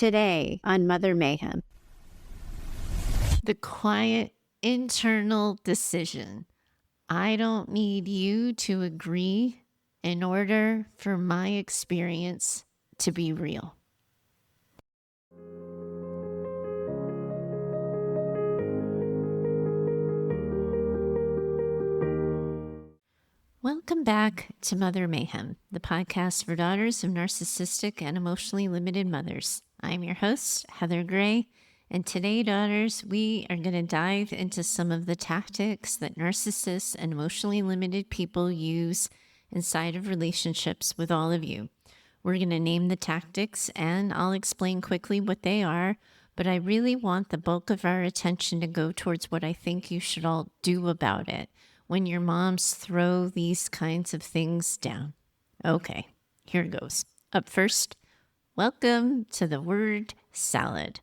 Today on Mother Mayhem. The quiet internal decision. I don't need you to agree in order for my experience to be real. Welcome back to Mother Mayhem, the podcast for daughters of narcissistic and emotionally limited mothers. I'm your host, Heather Gray, and today, daughters, we are going to dive into some of the tactics that narcissists and emotionally limited people use inside of relationships with all of you. We're going to name the tactics, and I'll explain quickly what they are, but I really want the bulk of our attention to go towards what I think you should all do about it when your moms throw these kinds of things down. Okay, here goes. Up first, welcome to the word salad.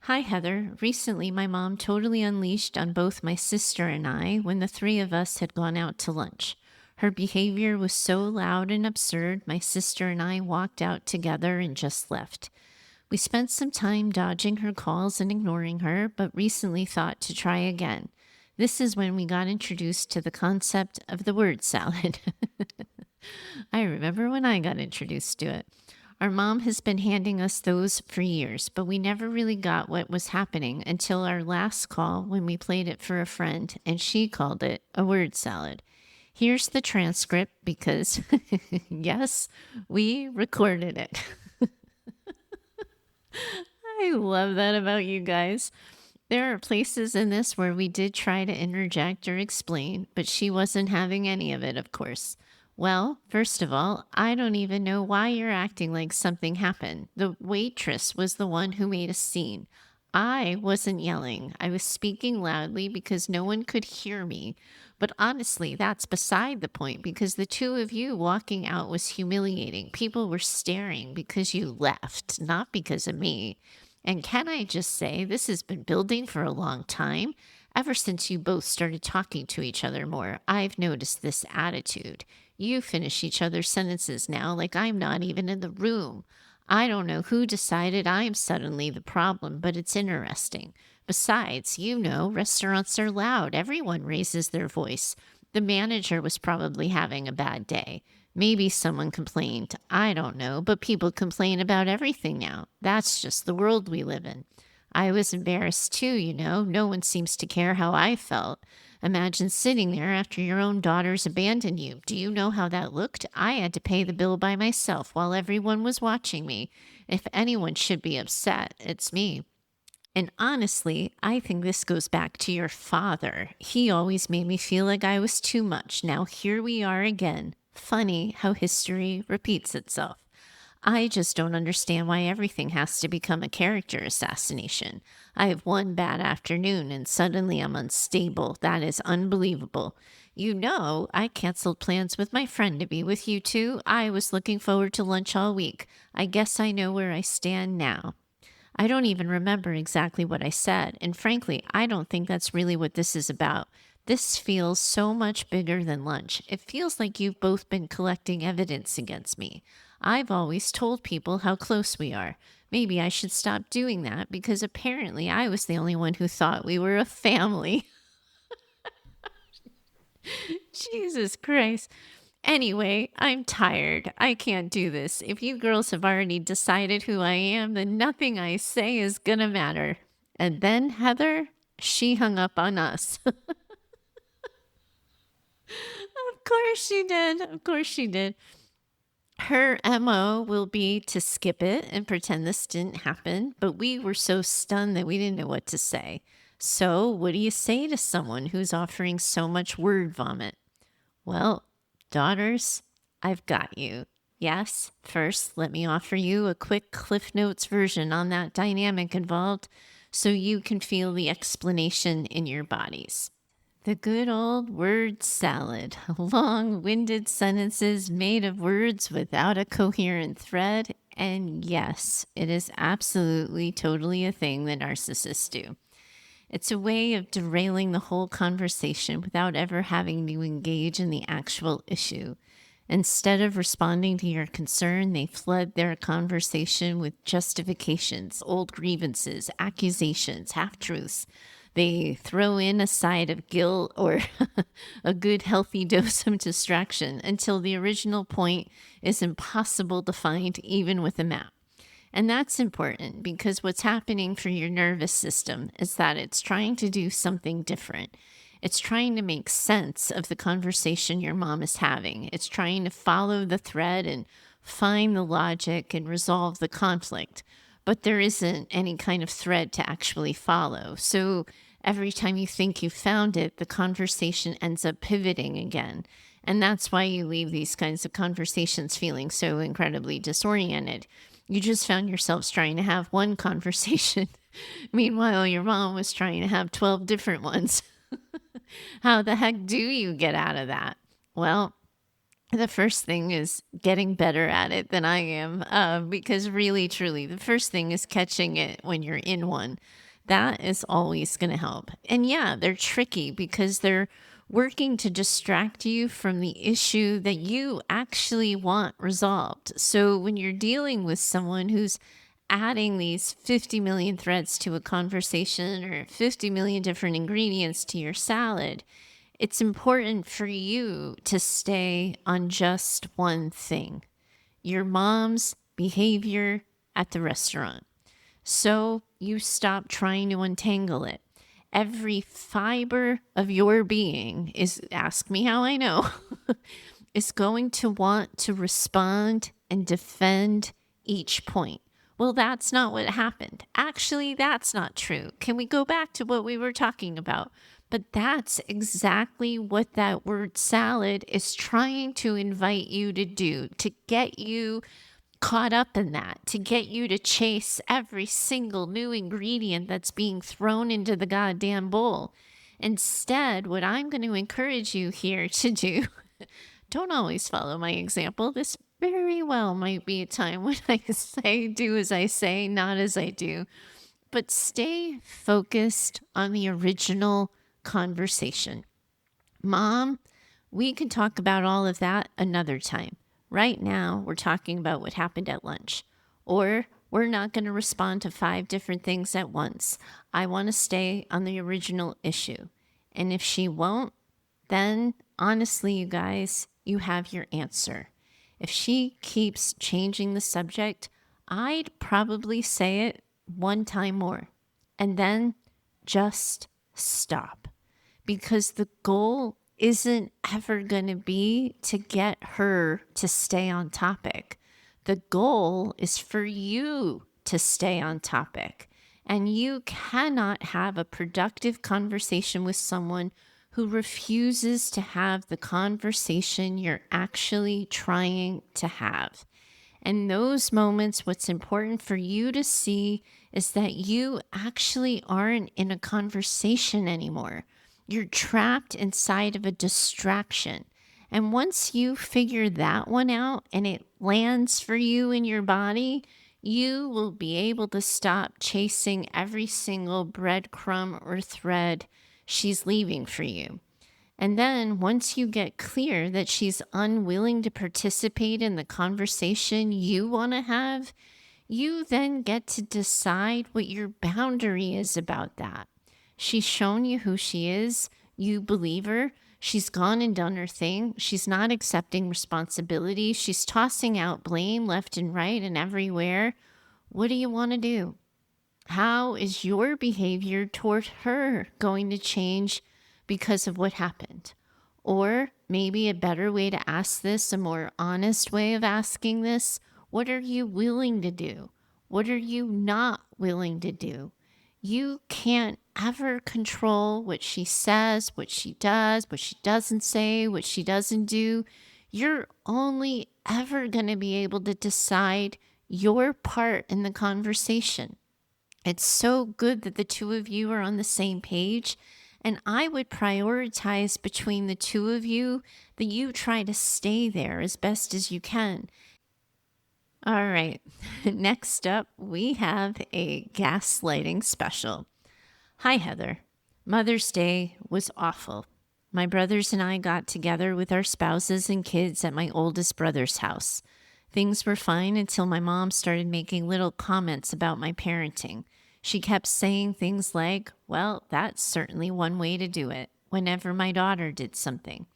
Hi, Heather. Recently, my mom totally unleashed on both my sister and I when the three of us had gone out to lunch. Her behavior was so loud and absurd, my sister and I walked out together and just left. We spent some time dodging her calls and ignoring her, but recently thought to try again. This is when we got introduced to the concept of the word salad. I remember when I got introduced to it. Our mom has been handing us those for years, but we never really got what was happening until our last call when we played it for a friend, and she called it a word salad. Here's the transcript because, yes, we recorded it. I love that about you guys. There are places in this where we did try to interject or explain, but she wasn't having any of it, of course. Well, first of all, I don't even know why you're acting like something happened. The waitress was the one who made a scene. I wasn't yelling. I was speaking loudly because no one could hear me. But honestly, that's beside the point because the two of you walking out was humiliating. People were staring because you left, not because of me. And can I just say, this has been building for a long time. Ever since you both started talking to each other more, I've noticed this attitude. You finish each other's sentences now like I'm not even in the room. I don't know who decided I'm suddenly the problem, but it's interesting. Besides, restaurants are loud. Everyone raises their voice. The manager was probably having a bad day. Maybe someone complained. I don't know, but people complain about everything now. That's just the world we live in. I was embarrassed too, No one seems to care how I felt. Imagine sitting there after your own daughters abandoned you. Do you know how that looked? I had to pay the bill by myself while everyone was watching me. If anyone should be upset, it's me. And honestly, I think this goes back to your father. He always made me feel like I was too much. Now here we are again. Funny how history repeats itself. I just don't understand why everything has to become a character assassination. I have one bad afternoon and suddenly I'm unstable. That is unbelievable. I canceled plans with my friend to be with you two. I was looking forward to lunch all week. I guess I know where I stand now. I don't even remember exactly what I said, and frankly, I don't think that's really what this is about. This feels so much bigger than lunch. It feels like you've both been collecting evidence against me. I've always told people how close we are. Maybe I should stop doing that because apparently I was the only one who thought we were a family. Jesus Christ. Anyway, I'm tired. I can't do this. If you girls have already decided who I am, then nothing I say is gonna matter. And then Heather, she hung up on us. Of course she did. Of course she did. Her MO will be to skip it and pretend this didn't happen, but we were so stunned that we didn't know what to say. So, what do you say to someone who's offering so much word vomit? Well, daughters, I've got you. Yes, first, let me offer you a quick Cliff Notes version on that dynamic involved so you can feel the explanation in your bodies. The good old word salad, long-winded sentences made of words without a coherent thread. And yes, it is absolutely, totally a thing that narcissists do. It's a way of derailing the whole conversation without ever having to engage in the actual issue. Instead of responding to your concern, they flood their conversation with justifications, old grievances, accusations, half-truths. They throw in a side of guilt or a good, healthy dose of distraction until the original point is impossible to find even with a map. And that's important because what's happening for your nervous system is that it's trying to do something different. It's trying to make sense of the conversation your mom is having. It's trying to follow the thread and find the logic and resolve the conflict. But there isn't any kind of thread to actually follow. So every time you think you found it, the conversation ends up pivoting again. And that's why you leave these kinds of conversations feeling so incredibly disoriented. You just found yourselves trying to have one conversation. Meanwhile, your mom was trying to have 12 different ones. How the heck do you get out of that? Well, the first thing is getting better at it than I am, because really, truly, the first thing is catching it when you're in one. That is always going to help. And yeah, they're tricky because they're working to distract you from the issue that you actually want resolved. So when you're dealing with someone who's adding these 50 million threads to a conversation or 50 million different ingredients to your salad, it's important for you to stay on just one thing: your mom's behavior at the restaurant. So you stop trying to untangle it. Every fiber of your being is, ask me how I know, is going to want to respond and defend each point. Well, that's not what happened. Actually, that's not true. Can we go back to what we were talking about? But that's exactly what that word salad is trying to invite you to do, to get you caught up in that, to get you to chase every single new ingredient that's being thrown into the goddamn bowl. Instead, what I'm going to encourage you here to do, don't always follow my example. This very well might be a time when I say do as I say, not as I do. But stay focused on the original conversation. Mom, we can talk about all of that another time. Right now, we're talking about what happened at lunch. Or we're not going to respond to 5 different things at once. I want to stay on the original issue. And if she won't, then honestly, you guys, you have your answer. If she keeps changing the subject, I'd probably say it one time more. And then just stop. Because the goal isn't ever going to be to get her to stay on topic. The goal is for you to stay on topic. And you cannot have a productive conversation with someone who refuses to have the conversation you're actually trying to have. And those moments, what's important for you to see is that you actually aren't in a conversation anymore. You're trapped inside of a distraction. And once you figure that one out and it lands for you in your body, you will be able to stop chasing every single breadcrumb or thread she's leaving for you. And then once you get clear that she's unwilling to participate in the conversation you want to have, you then get to decide what your boundary is about that. She's shown you who she is. You believe her. She's gone and done her thing. She's not accepting responsibility. She's tossing out blame left and right and everywhere. What do you want to do? How is your behavior toward her going to change because of what happened? Or maybe a better way to ask this, a more honest way of asking this, what are you willing to do? What are you not willing to do? You can't ever control what she says, what she does, what she doesn't say, what she doesn't do. You're only ever going to be able to decide your part in the conversation. It's so good that the two of you are on the same page. And I would prioritize between the two of you that you try to stay there as best as you can. All right, next up, we have a gaslighting special. Hi, Heather. Mother's Day was awful. My brothers and I got together with our spouses and kids at my oldest brother's house. Things were fine until my mom started making little comments about my parenting. She kept saying things like, well, that's certainly one way to do it, whenever my daughter did something.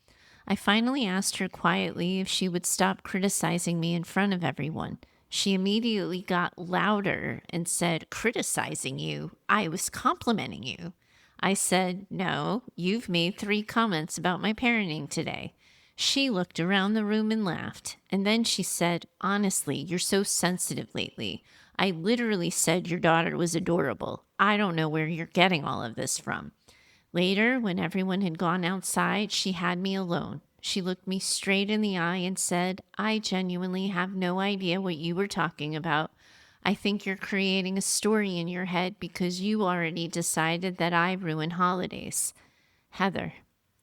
I finally asked her quietly if she would stop criticizing me in front of everyone. She immediately got louder and said, criticizing you? I was complimenting you. I said, no, you've made 3 comments about my parenting today. She looked around the room and laughed. And then she said, honestly, you're so sensitive lately. I literally said your daughter was adorable. I don't know where you're getting all of this from. Later, when everyone had gone outside, she had me alone. She looked me straight in the eye and said, I genuinely have no idea what you were talking about. I think you're creating a story in your head because you already decided that I ruin holidays. Heather,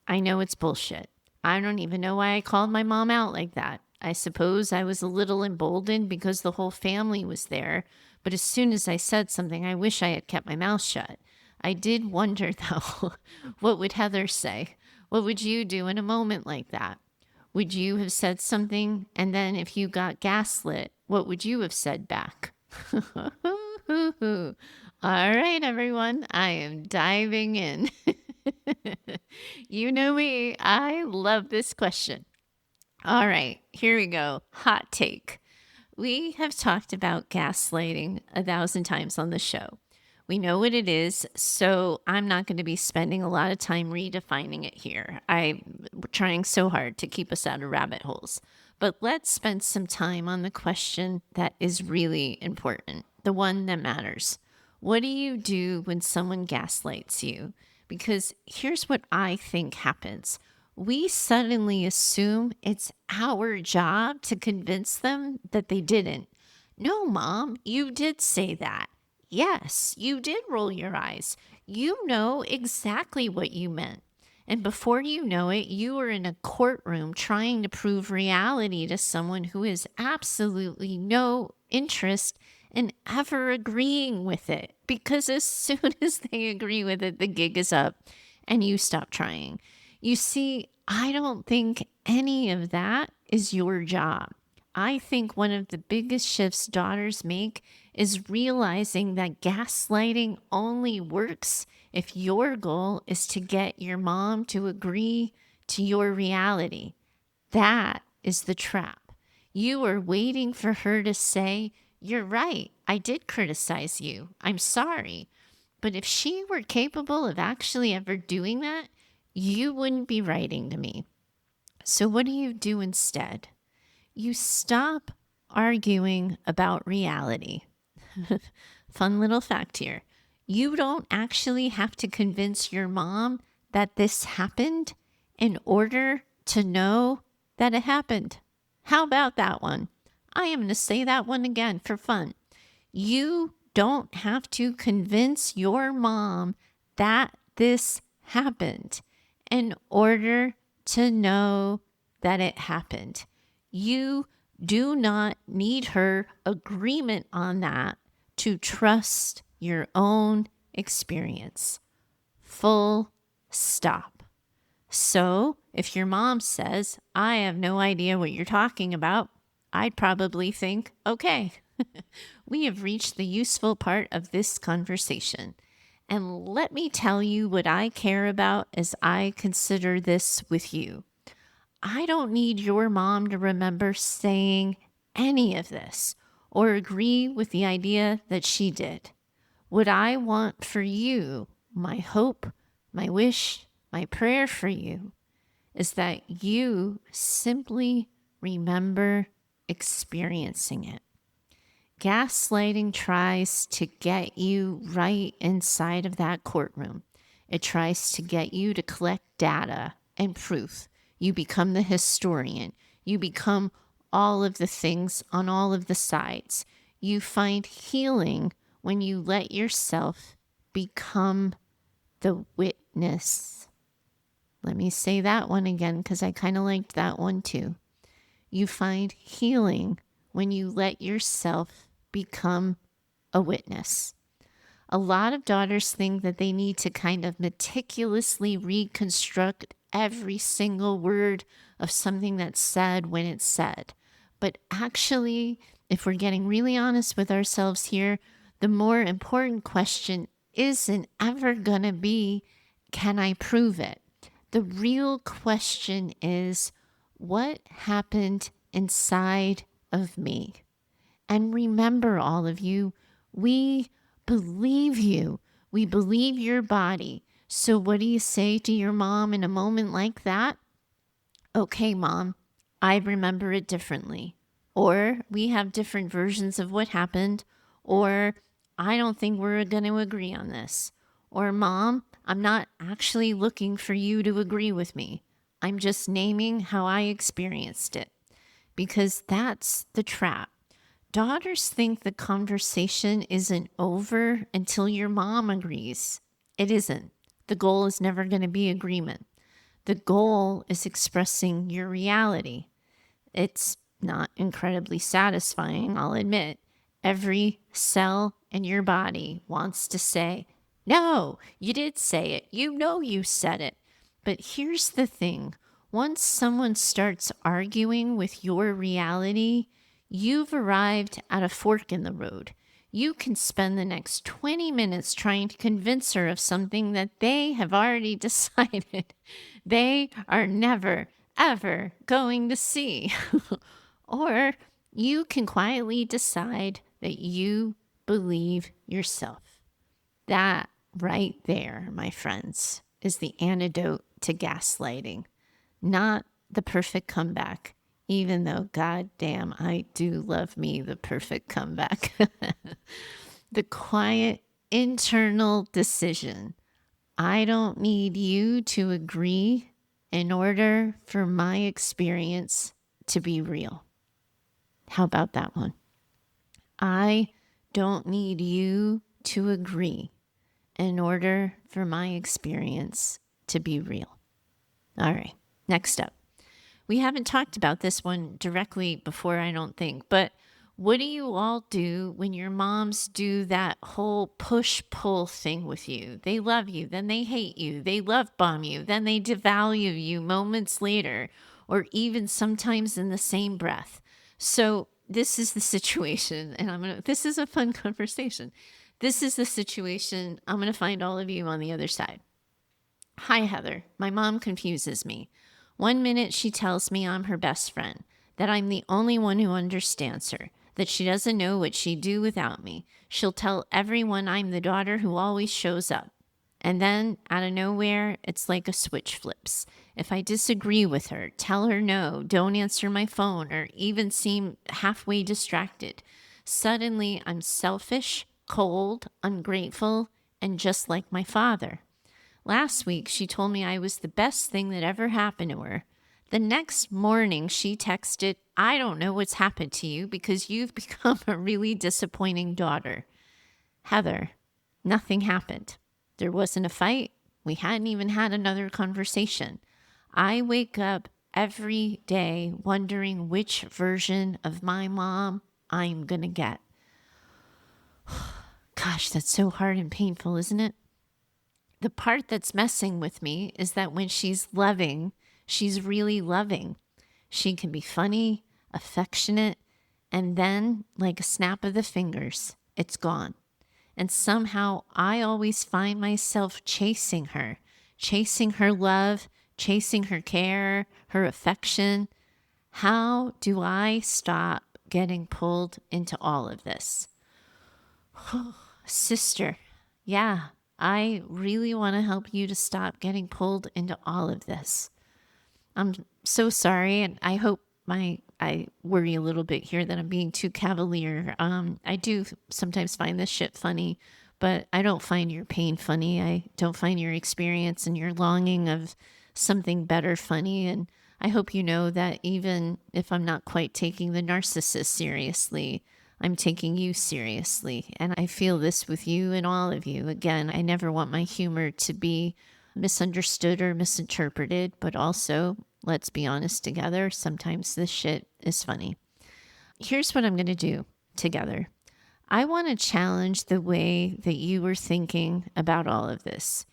I know it's bullshit. I don't even know why I called my mom out like that. I suppose I was a little emboldened because the whole family was there, but as soon as I said something, I wish I had kept my mouth shut. I did wonder, though, what would Heather say? What would you do in a moment like that? Would you have said something, and then if you got gaslit, what would you have said back? All right, everyone, I am diving in. You know me, I love this question. All right, here we go. Hot take. We have talked about gaslighting 1,000 times on the show. We know what it is, so I'm not going to be spending a lot of time redefining it here. I'm trying so hard to keep us out of rabbit holes. But let's spend some time on the question that is really important, the one that matters. What do you do when someone gaslights you? Because here's what I think happens. We suddenly assume it's our job to convince them that they didn't. No, Mom, you did say that. Yes, you did roll your eyes. You know exactly what you meant. And before you know it, you are in a courtroom trying to prove reality to someone who has absolutely no interest in ever agreeing with it. Because as soon as they agree with it, the gig is up and you stop trying. You see, I don't think any of that is your job. I think one of the biggest shifts daughters make is realizing that gaslighting only works if your goal is to get your mom to agree to your reality. That is the trap. You are waiting for her to say, you're right, I did criticize you. I'm sorry. But if she were capable of actually ever doing that, you wouldn't be writing to me. So what do you do instead? You stop arguing about reality. Fun little fact here. You don't actually have to convince your mom that this happened in order to know that it happened. How about that one? I am going to say that one again for fun. You don't have to convince your mom that this happened in order to know that it happened. You do not need her agreement on that to trust your own experience. Full stop. So if your mom says, I have no idea what you're talking about, I'd probably think, okay, we have reached the useful part of this conversation. And let me tell you what I care about as I consider this with you. I don't need your mom to remember saying any of this or agree with the idea that she did. What I want for you, my hope, my wish, my prayer for you, is that you simply remember experiencing it. Gaslighting tries to get you right inside of that courtroom. It tries to get you to collect data and proof. You become the historian. You become all of the things on all of the sides. You find healing when you let yourself become the witness. Let me say that one again because I kind of liked that one too. You find healing when you let yourself become a witness. A lot of daughters think that they need to kind of meticulously reconstruct every single word of something that's said when it's said. But actually, if we're getting really honest with ourselves here, the more important question isn't ever going to be, can I prove it? The real question is, what happened inside of me? And remember, all of you, we believe you. We believe your body. So what do you say to your mom in a moment like that? Okay, Mom, I remember it differently. Or we have different versions of what happened. Or I don't think we're going to agree on this. Or Mom, I'm not actually looking for you to agree with me. I'm just naming how I experienced it. Because that's the trap. Daughters think the conversation isn't over until your mom agrees. It isn't. The goal is never going to be agreement. The goal is expressing your reality. It's not incredibly satisfying, I'll admit. Every cell in your body wants to say, no, you did say it. You know you said it. But here's the thing. Once someone starts arguing with your reality, you've arrived at a fork in the road. You can spend the next 20 minutes trying to convince her of something that they have already decided they are never, ever going to see. Or you can quietly decide that you believe yourself. That right there, my friends, is the antidote to gaslighting. Not the perfect comeback, even though, goddamn, I do love me the perfect comeback. The quiet internal decision. I don't need you to agree in order for my experience to be real. How about that one? I don't need you to agree in order for my experience to be real. All right, next up. We haven't talked about this one directly before, I don't think, but what do you all do when your moms do that whole push-pull thing with you? They love you, then they hate you, they love bomb you, then they devalue you moments later, or even sometimes in the same breath. So this is the situation, and this is a fun conversation. This is the situation. I'm going to find all of you on the other side. Hi, Heather. My mom confuses me. One minute she tells me I'm her best friend, that I'm the only one who understands her, that she doesn't know what she'd do without me. She'll tell everyone I'm the daughter who always shows up. And then, out of nowhere, it's like a switch flips. If I disagree with her, tell her no, don't answer my phone, or even seem halfway distracted, suddenly I'm selfish, cold, ungrateful, and just like my father. Last week, she told me I was the best thing that ever happened to her. The next morning, she texted, I don't know what's happened to you because you've become a really disappointing daughter. Heather, nothing happened. There wasn't a fight. We hadn't even had another conversation. I wake up every day wondering which version of my mom I'm going to get. Gosh, that's so hard and painful, isn't it? The part that's messing with me is that when she's loving, she's really loving. She can be funny, affectionate, and then, like a snap of the fingers, it's gone. And somehow I always find myself chasing her love, chasing her care, her affection. How do I stop getting pulled into all of this? Sister, yeah, I really want to help you to stop getting pulled into all of this. I'm so sorry, and I hope I worry a little bit here that I'm being too cavalier. I do sometimes find this shit funny, but I don't find your pain funny. I don't find your experience and your longing of something better funny. And I hope you know that even if I'm not quite taking the narcissist seriously, I'm taking you seriously. And I feel this with you and all of you. Again, I never want my humor to be misunderstood or misinterpreted, but also, let's be honest together, sometimes this shit is funny. Here's what I'm going to do together. I want to challenge the way that you were thinking about all of this.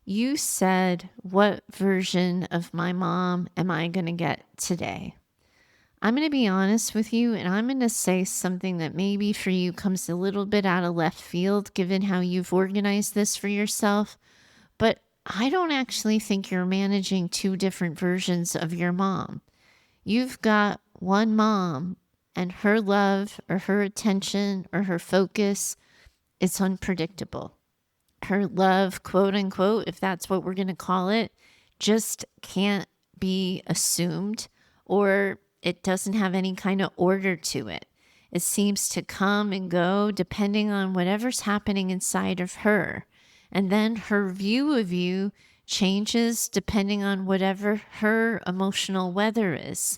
You said, what version of my mom am I going to get today? I'm going to be honest with you, and I'm going to say something that maybe for you comes a little bit out of left field, given how you've organized this for yourself. But I don't actually think you're managing two different versions of your mom. You've got one mom, and her love or her attention or her focus is unpredictable. Her love, quote unquote, if that's what we're going to call it, just can't be assumed, or it doesn't have any kind of order to it. It seems to come and go depending on whatever's happening inside of her. And then her view of you changes depending on whatever her emotional weather is.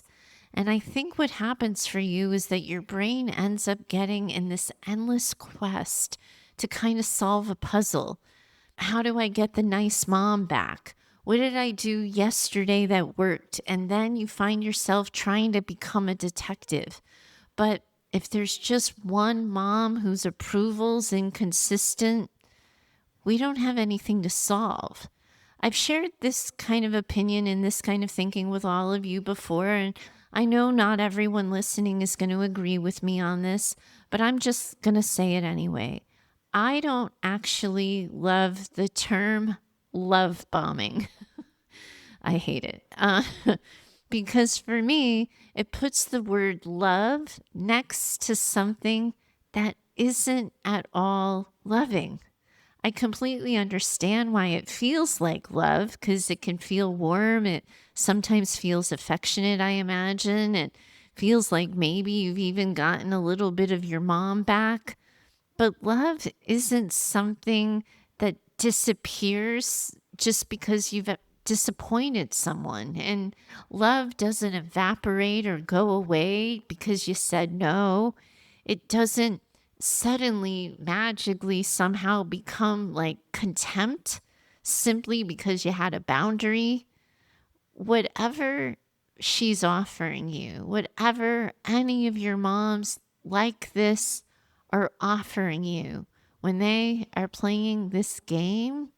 And I think what happens for you is that your brain ends up getting in this endless quest to kind of solve a puzzle. How do I get the nice mom back? What did I do yesterday that worked? And then you find yourself trying to become a detective. But if there's just one mom whose approval's inconsistent, we don't have anything to solve. I've shared this kind of opinion and this kind of thinking with all of you before, and I know not everyone listening is going to agree with me on this, but I'm just going to say it anyway. I don't actually love the term love bombing. I hate it. Because for me, it puts the word love next to something that isn't at all loving. I completely understand why it feels like love, because it can feel warm. It sometimes feels affectionate, I imagine. It feels like maybe you've even gotten a little bit of your mom back. But love isn't something that disappears just because you've disappointed someone. And love doesn't evaporate or go away because you said no. It doesn't suddenly magically somehow become like contempt simply because you had a boundary. Whatever she's offering you, whatever any of your moms like this are offering you when they are playing this game,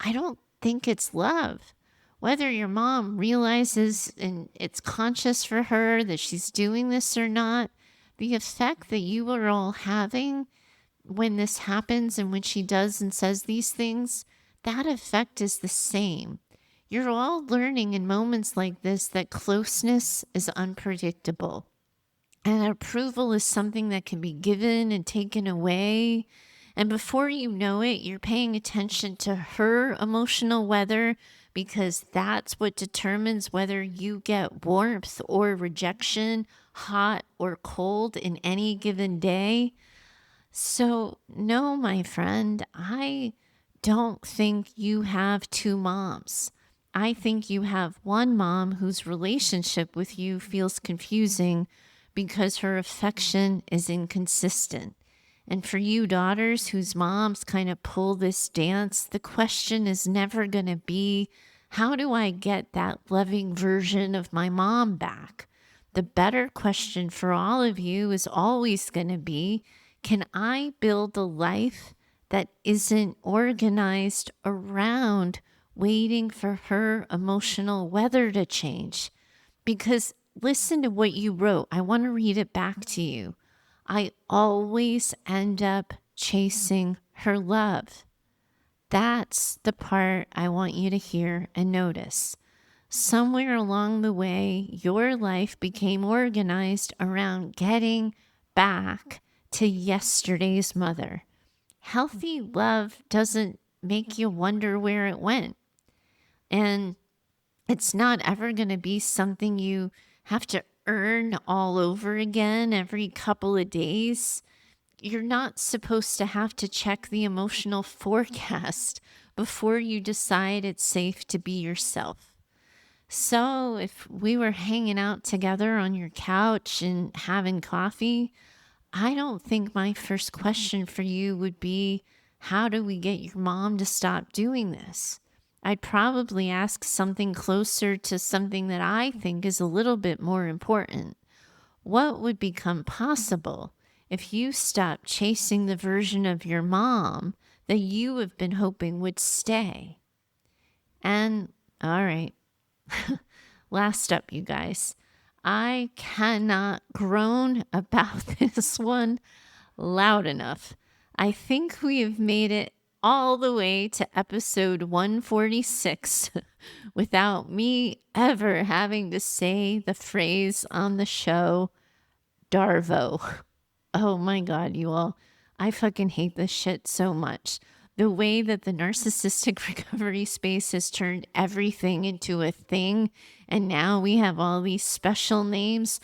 I don't think it's love. Whether your mom realizes and it's conscious for her that she's doing this or not, the effect that you are all having when this happens and when she does and says these things, that effect is the same. You're all learning in moments like this that closeness is unpredictable. And approval is something that can be given and taken away. And before you know it, you're paying attention to her emotional weather, because that's what determines whether you get warmth or rejection, hot or cold in any given day. So, no, my friend, I don't think you have two moms. I think you have one mom whose relationship with you feels confusing because her affection is inconsistent. And for you daughters whose moms kind of pull this dance, the question is never going to be, how do I get that loving version of my mom back? The better question for all of you is always going to be, can I build a life that isn't organized around waiting for her emotional weather to change? Because listen to what you wrote. I want to read it back to you. I always end up chasing her love. That's the part I want you to hear and notice. Somewhere along the way, your life became organized around getting back to yesterday's mother. Healthy love doesn't make you wonder where it went. And it's not ever going to be something you have to earn all over again every couple of days. You're not supposed to have to check the emotional forecast before you decide it's safe to be yourself. So if we were hanging out together on your couch and having coffee, I don't think my first question for you would be, how do we get your mom to stop doing this? I'd probably ask something closer to something that I think is a little bit more important. What would become possible if you stopped chasing the version of your mom that you have been hoping would stay? And all right, last up, you guys. I cannot groan about this one loud enough. I think we have made it all the way to episode 146 without me ever having to say the phrase on the show, Darvo. Oh my God, you all. I fucking hate this shit so much. The way that the narcissistic recovery space has turned everything into a thing, and now we have all these special names.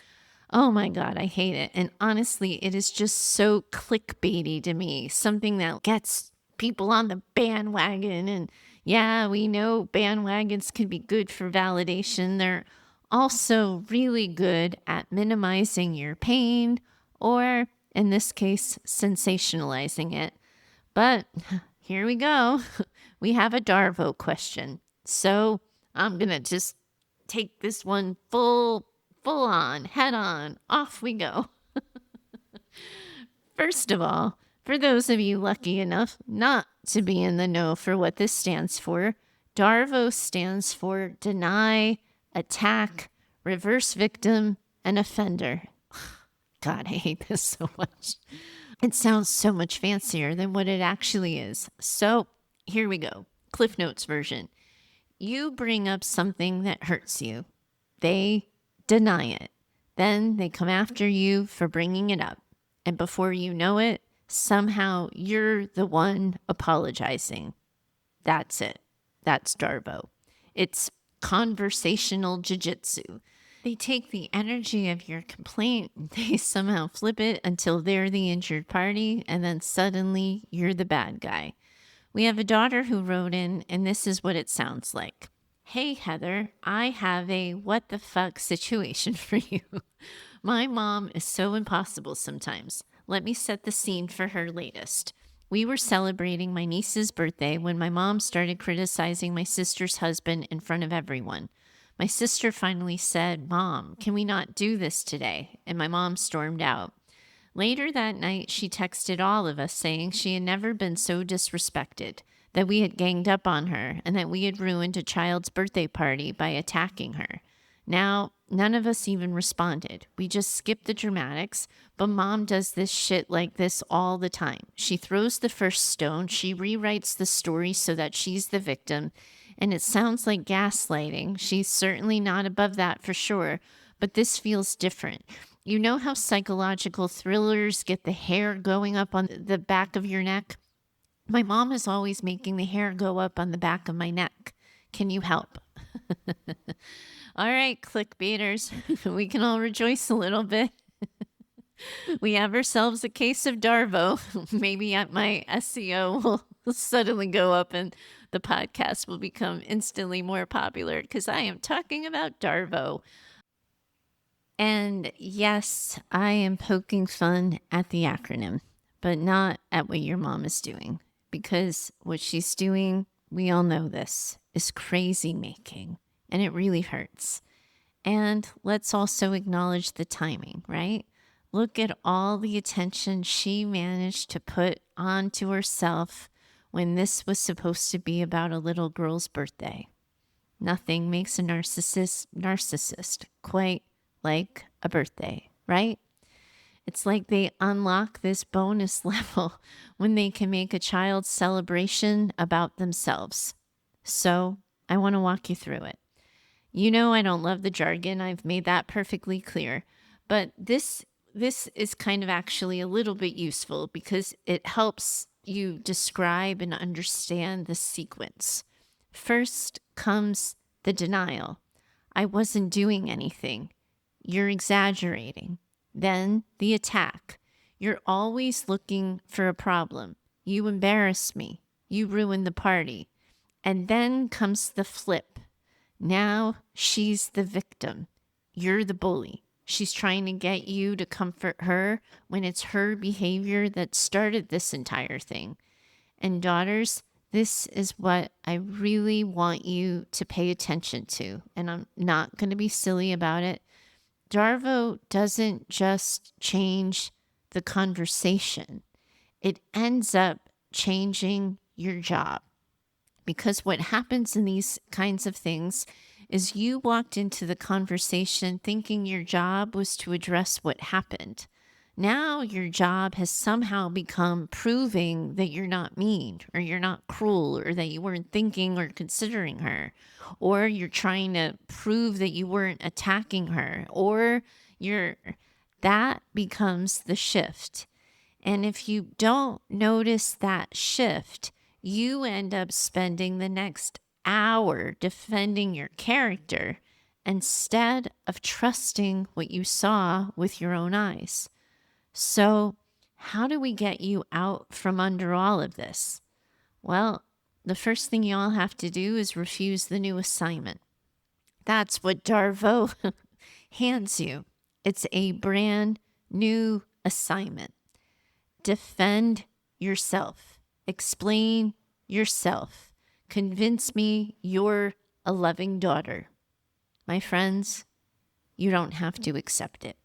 Oh my God, I hate it. And honestly, it is just so clickbaity to me. Something that gets people on the bandwagon. And yeah, we know bandwagons can be good for validation. They're also really good at minimizing your pain or, in this case, sensationalizing it. But here we go. We have a Darvo question. So I'm going to just take this one full on, head on, off we go. First of all, for those of you lucky enough not to be in the know for what this stands for, DARVO stands for deny, attack, reverse victim, and offender. God, I hate this so much. It sounds so much fancier than what it actually is. So here we go. Cliff Notes version. You bring up something that hurts you. They deny it. Then they come after you for bringing it up. And before you know it, somehow you're the one apologizing. That's it. That's Darvo. It's conversational jiu-jitsu. They take the energy of your complaint, they somehow flip it until they're the injured party, and then suddenly you're the bad guy. We have a daughter who wrote in, and this is what it sounds like. Hey, Heather, I have a what the fuck situation for you. My mom is so impossible sometimes. Let me set the scene for her latest. We were celebrating my niece's birthday when my mom started criticizing my sister's husband in front of everyone. My sister finally said, Mom, can we not do this today? And my mom stormed out. Later that night, she texted all of us saying she had never been so disrespected, that we had ganged up on her, and that we had ruined a child's birthday party by attacking her. Now, none of us even responded. We just skipped the dramatics, but Mom does this shit like this all the time. She throws the first stone, she rewrites the story so that she's the victim, and it sounds like gaslighting. She's certainly not above that for sure, but this feels different. You know how psychological thrillers get the hair going up on the back of your neck? My mom is always making the hair go up on the back of my neck. Can you help? All right, clickbaiters, we can all rejoice a little bit. We have ourselves a case of Darvo. Maybe my SEO will suddenly go up and the podcast will become instantly more popular because I am talking about Darvo. And yes, I am poking fun at the acronym, but not at what your mom is doing. Because what she's doing, we all know this, is crazy making. And it really hurts. And let's also acknowledge the timing, right? Look at all the attention she managed to put onto herself when this was supposed to be about a little girl's birthday. Nothing makes a narcissist quite like a birthday, right? It's like they unlock this bonus level when they can make a child's celebration about themselves. So I want to walk you through it. You know I don't love the jargon. I've made that perfectly clear. But this is kind of actually a little bit useful because it helps you describe and understand the sequence. First comes the denial. I wasn't doing anything. You're exaggerating. Then the attack. You're always looking for a problem. You embarrass me. You ruin the party. And then comes the flip. Now she's the victim. You're the bully. She's trying to get you to comfort her when it's her behavior that started this entire thing. And daughters, this is what I really want you to pay attention to. And I'm not going to be silly about it. Darvo doesn't just change the conversation. It ends up changing your job. Because what happens in these kinds of things is you walked into the conversation thinking your job was to address what happened. Now your job has somehow become proving that you're not mean or you're not cruel or that you weren't thinking or considering her, or you're trying to prove that you weren't attacking her, or you're that becomes the shift. And if you don't notice that shift, you end up spending the next hour defending your character instead of trusting what you saw with your own eyes. So, how do we get you out from under all of this? Well, the first thing you all have to do is refuse the new assignment. That's what Darvo hands you. It's a brand new assignment. Defend yourself. Explain yourself. Convince me you're a loving daughter. My friends, you don't have to accept it.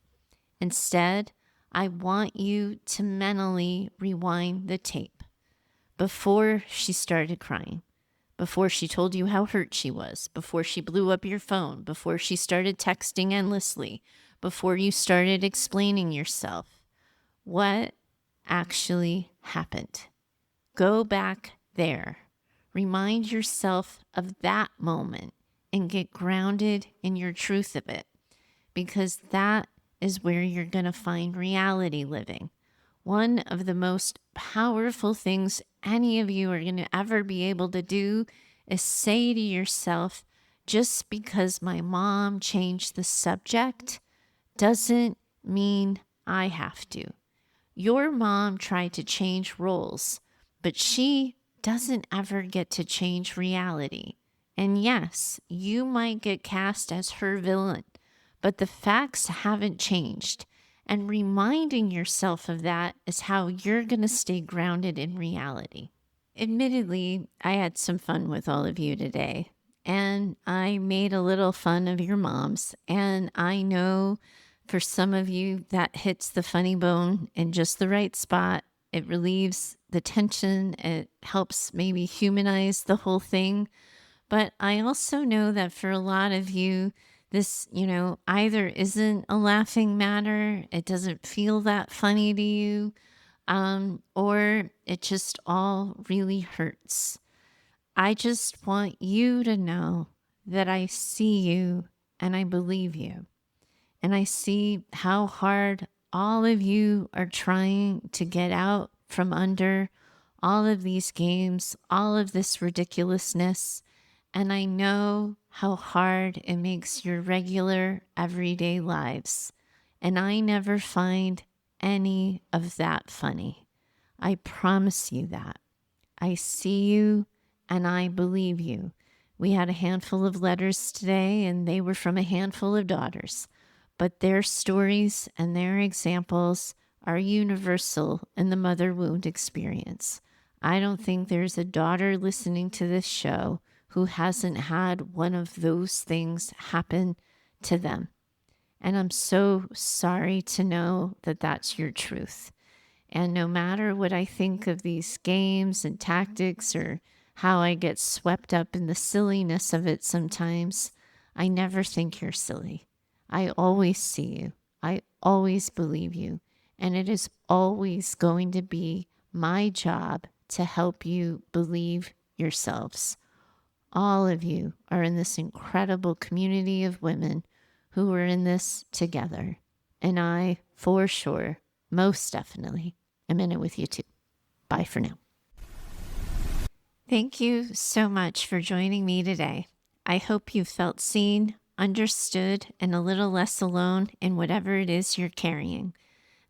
Instead, I want you to mentally rewind the tape. Before she started crying, before she told you how hurt she was, before she blew up your phone, before she started texting endlessly, before you started explaining yourself, what actually happened? Go back there. Remind yourself of that moment and get grounded in your truth of it, because that is where you're going to find reality living. One of the most powerful things any of you are going to ever be able to do is say to yourself, just because my mom changed the subject doesn't mean I have to. Your mom tried to change roles, but she doesn't ever get to change reality. And yes, you might get cast as her villain, but the facts haven't changed. And reminding yourself of that is how you're going to stay grounded in reality. Admittedly, I had some fun with all of you today, and I made a little fun of your moms. And I know for some of you that hits the funny bone in just the right spot. It relieves the tension. It helps maybe humanize the whole thing. But I also know that for a lot of you, this, either isn't a laughing matter, it doesn't feel that funny to you, or it just all really hurts. I just want you to know that I see you and I believe you. And I see how hard all of you are trying to get out from under all of these games, all of this ridiculousness. And I know how hard it makes your regular, everyday lives. And I never find any of that funny. I promise you that. I see you and I believe you. We had a handful of letters today, and they were from a handful of daughters. But their stories and their examples are universal in the mother wound experience. I don't think there's a daughter listening to this show who hasn't had one of those things happen to them. And I'm so sorry to know that that's your truth. And no matter what I think of these games and tactics or how I get swept up in the silliness of it sometimes, I never think you're silly. I always see you. I always believe you. And it is always going to be my job to help you believe yourselves. All of you are in this incredible community of women who are in this together. And I, for sure, most definitely, am in it with you too. Bye for now. Thank you so much for joining me today. I hope you felt seen, understood, and a little less alone in whatever it is you're carrying.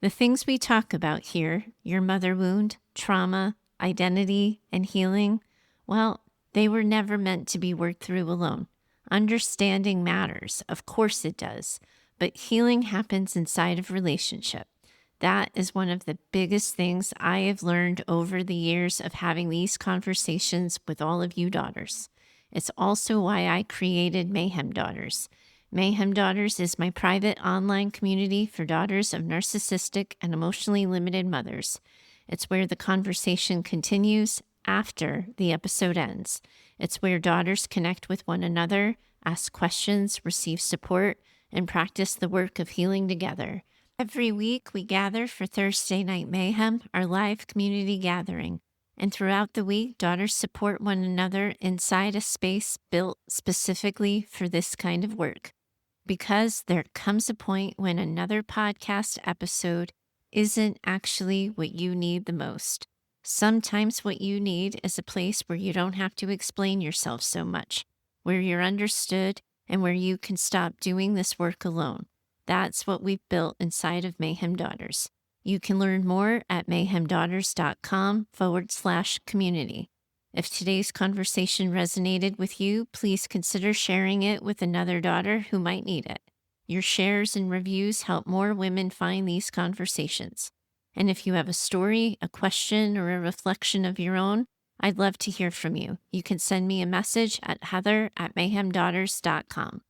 The things we talk about here, your mother wound, trauma, identity, and healing, well, they were never meant to be worked through alone. Understanding matters, of course it does, but healing happens inside of relationship. That is one of the biggest things I have learned over the years of having these conversations with all of you daughters. It's also why I created Mayhem Daughters. Mayhem Daughters is my private online community for daughters of narcissistic and emotionally limited mothers. It's where the conversation continues after the episode ends. It's where daughters connect with one another, ask questions, receive support, and practice the work of healing together. Every week, we gather for Thursday Night Mayhem, our live community gathering. And throughout the week, daughters support one another inside a space built specifically for this kind of work. Because there comes a point when another podcast episode isn't actually what you need the most. Sometimes what you need is a place where you don't have to explain yourself so much, where you're understood, and where you can stop doing this work alone. That's what we've built inside of Mayhem Daughters. You can learn more at mayhemdaughters.com/community. If today's conversation resonated with you, please consider sharing it with another daughter who might need it. Your shares and reviews help more women find these conversations. And if you have a story, a question, or a reflection of your own, I'd love to hear from you. You can send me a message at heather@mayhemdaughters.com.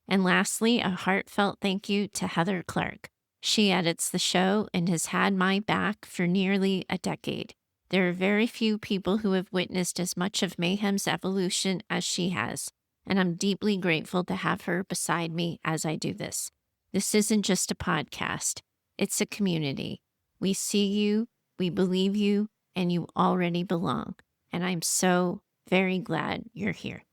And lastly, a heartfelt thank you to Heather Clark. She edits the show and has had my back for nearly a decade. There are very few people who have witnessed as much of Mayhem's evolution as she has, and I'm deeply grateful to have her beside me as I do this. This isn't just a podcast, it's a community. We see you, we believe you, and you already belong. And I'm so very glad you're here.